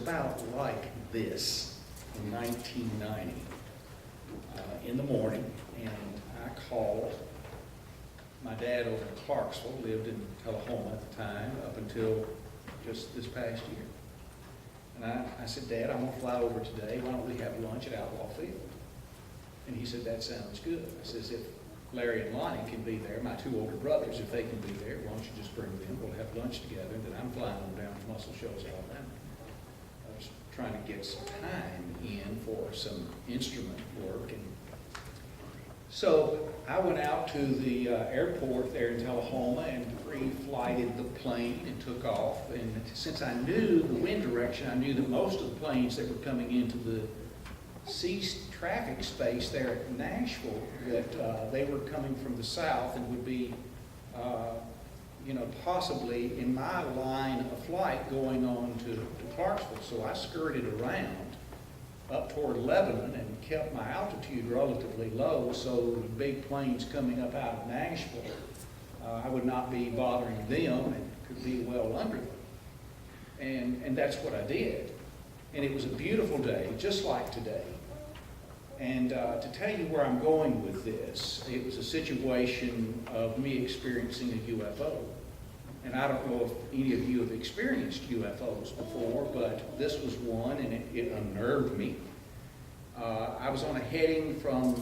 about like this in 1990 in the morning, and I called. My dad over in Clarksville, lived in Tullahoma at the time, up until just this past year. And I said, Dad, I'm going to fly over today. Why don't we have lunch at Outlaw Field? And he said, that sounds good. I says, if Larry and Lonnie can be there, my two older brothers, if they can be there, why don't you just bring them? We'll have lunch together. And then I'm flying them down to Muscle Shoals, Alabama. I was trying to get some time in for some instrument work. And so I went out to the airport there in Tullahoma and pre-flighted the plane and took off. And since I knew the wind direction, I knew that most of the planes that were coming into the ceased traffic space there at Nashville, that they were coming from the south and would be, possibly in my line of flight going on to Clarksville. So I skirted around up toward Lebanon and kept my altitude relatively low, so the big planes coming up out of Nashville, I would not be bothering them and could be well under them. And that's what I did. And it was a beautiful day, just like today. And to tell you where I'm going with this, it was a situation of me experiencing a UFO. And I don't know if any of you have experienced UFOs before, but this was one, and it unnerved me. I was on a heading from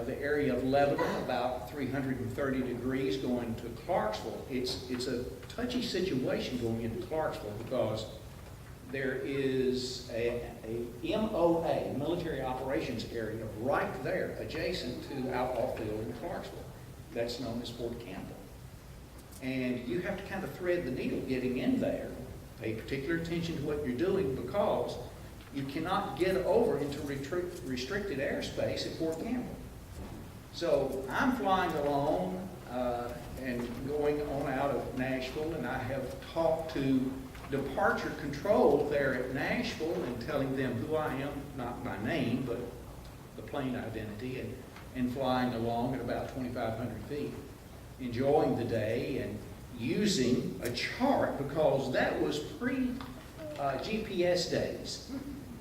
the area of Lebanon, about 330 degrees, going to Clarksville. It's a touchy situation going into Clarksville because there is a MOA, military operations area, right there adjacent to Outlaw Field in Clarksville. That's known as Fort Campbell. And you have to kind of thread the needle getting in there. Pay particular attention to what you're doing because you cannot get over into restricted airspace at Fort Campbell. So I'm flying along and going on out of Nashville, and I have talked to departure control there at Nashville and telling them who I am, not my name, but the plane identity, and flying along at about 2,500 feet, enjoying the day and using a chart because that was pre-GPS days.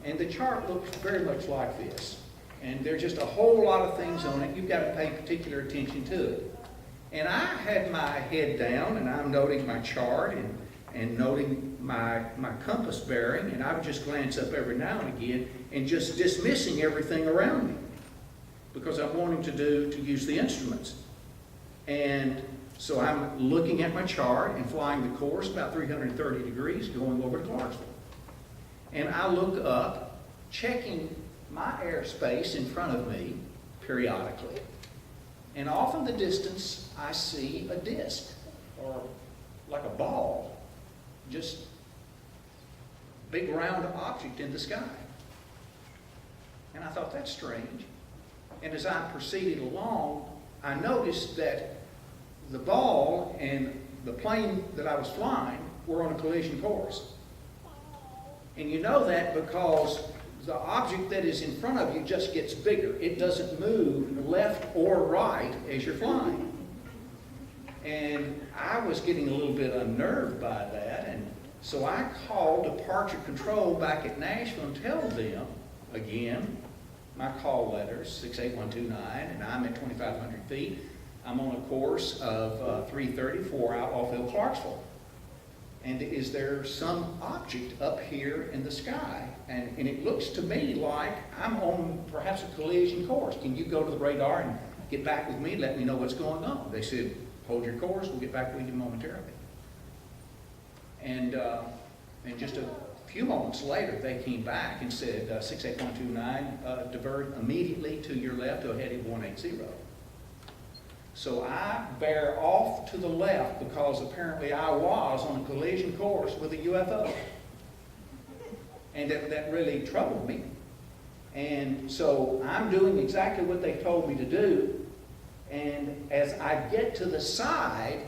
And the chart looks very much like this. And there's just a whole lot of things on it. You've got to pay particular attention to it. And I had my head down, and I'm noting my chart and noting my compass bearing, and I would just glance up every now and again and just dismissing everything around me because I'm wanting to use the instruments. And so I'm looking at my chart and flying the course about 330 degrees going over to Clarksville. And I look up, checking my airspace in front of me periodically. And off in the distance, I see a disc, or like a ball, just big round object in the sky. And I thought, that's strange. And as I proceeded along, I noticed that the ball and the plane that I was flying were on a collision course. And you know that because the object that is in front of you just gets bigger. It doesn't move left or right as you're flying. And I was getting a little bit unnerved by that, and so I called departure control back at Nashville and tell them, again, my call letters, 68129, and I'm at 2,500 feet. I'm on a course of 330 for Outlaw Field, Clarksville. And is there some object up here in the sky? And it looks to me like I'm on perhaps a collision course. Can you go to the radar and get back with me and let me know what's going on? They said, hold your course, we'll get back with you momentarily. And just a few moments later, they came back and said, 68129, divert immediately to your left to a heading 180. So I bear off to the left because apparently I was on a collision course with a UFO. And that really troubled me. And so I'm doing exactly what they told me to do. And as I get to the side,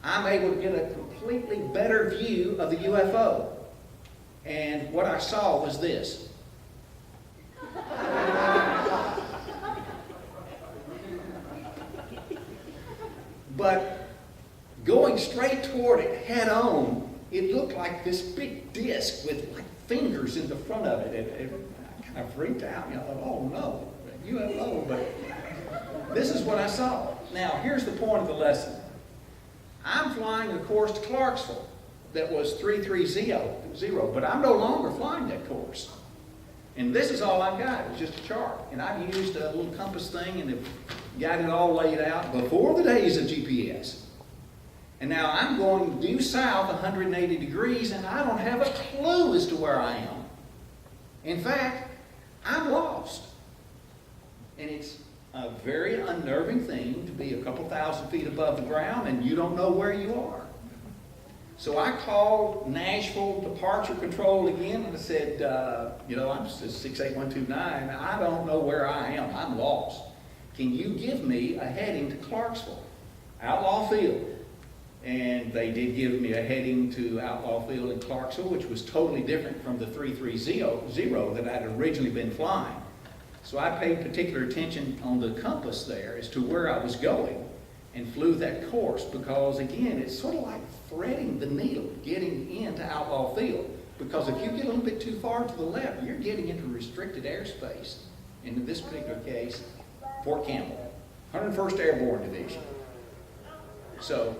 I'm able to get a completely better view of the UFO. And what I saw was this. But going straight toward it head on it looked like this big disc with like fingers in the front of it. And I kind of freaked out. I thought, oh no, UFO. But this is what I saw. Now, here's the point of the lesson. I'm flying a course to Clarksville that was 330, but I'm no longer flying that course. And this is all I've got. It's just a chart. And I've used a little compass thing and have got it all laid out before the days of GPS. And now I'm going due south 180 degrees, and I don't have a clue as to where I am. In fact, I'm lost. And it's a very unnerving thing to be a couple thousand feet above the ground and you don't know where you are. So I called Nashville Departure Control again and I said, I'm 68129. I don't know where I am. I'm lost. Can you give me a heading to Clarksville, Outlaw Field? And they did give me a heading to Outlaw Field in Clarksville, which was totally different from the 330 that I'd originally been flying. So I paid particular attention on the compass there as to where I was going and flew that course because, again, it's sort of like threading the needle, getting into Outlaw Field. Because if you get a little bit too far to the left, you're getting into restricted airspace. And in this particular case, Fort Campbell, 101st Airborne Division. So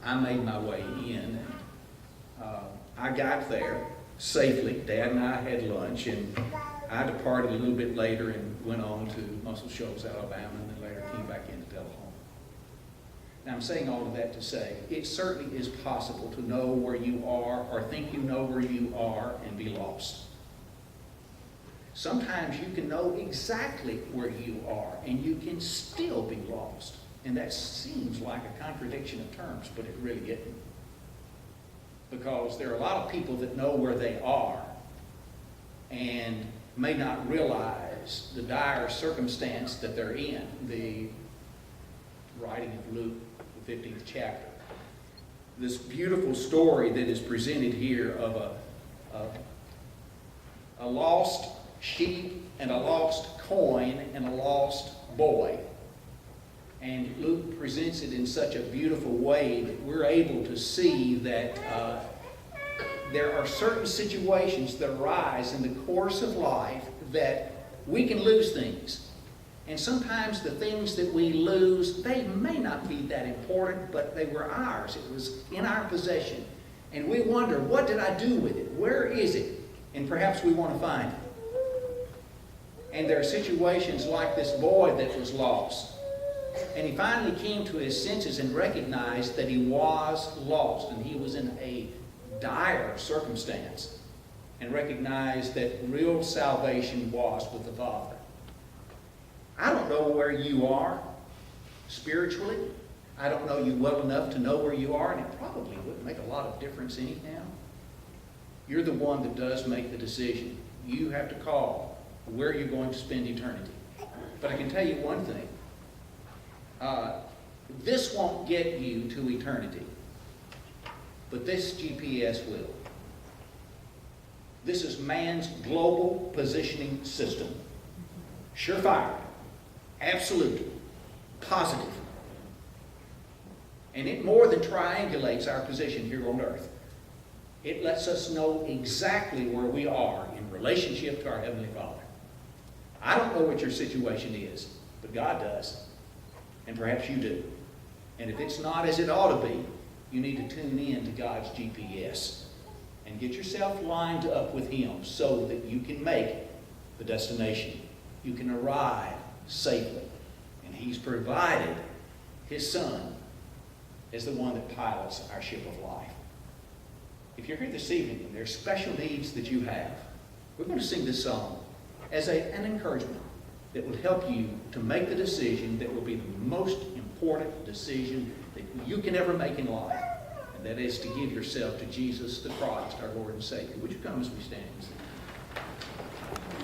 I made my way in. I got there safely. Dad and I had lunch, and I departed a little bit later and went on to Muscle Shoals, Alabama, and then later came back into Delaware. Now I'm saying all of that to say, it certainly is possible to know where you are or think you know where you are and be lost. Sometimes you can know exactly where you are and you can still be lost. And that seems like a contradiction of terms, but it really isn't. Because there are a lot of people that know where they are and may not realize the dire circumstance that they're in. The writing of Luke, the 15th chapter. This beautiful story that is presented here of a lost sheep and a lost coin and a lost boy. And Luke presents it in such a beautiful way that we're able to see that there are certain situations that arise in the course of life that we can lose things. And sometimes the things that we lose, they may not be that important, but they were ours. It was in our possession. And we wonder, what did I do with it? Where is it? And perhaps we want to find it. And there are situations like this boy that was lost. And he finally came to his senses and recognized that he was lost and he was in a dire circumstance, and recognized that real salvation was with the Father. I don't know where you are spiritually. I don't know you well enough to know where you are, and it probably wouldn't make a lot of difference anyhow. You're the one that does make the decision. You have to call where you're going to spend eternity. But I can tell you one thing. This won't get you to eternity, but this GPS will. This is man's global positioning system. Surefire, absolute, positive. And it more than triangulates our position here on earth. It lets us know exactly where we are in relationship to our Heavenly Father. I don't know what your situation is, but God does. And perhaps you do. And if it's not as it ought to be, you need to tune in to God's GPS and get yourself lined up with Him so that you can make the destination. You can arrive safely. And He's provided His Son as the one that pilots our ship of life. If you're here this evening and there are special needs that you have, we're going to sing this song as an encouragement that will help you to make the decision that will be the most important decision that you can ever make in life. And that is to give yourself to Jesus the Christ, our Lord and Savior. Would you come as we stand and sing?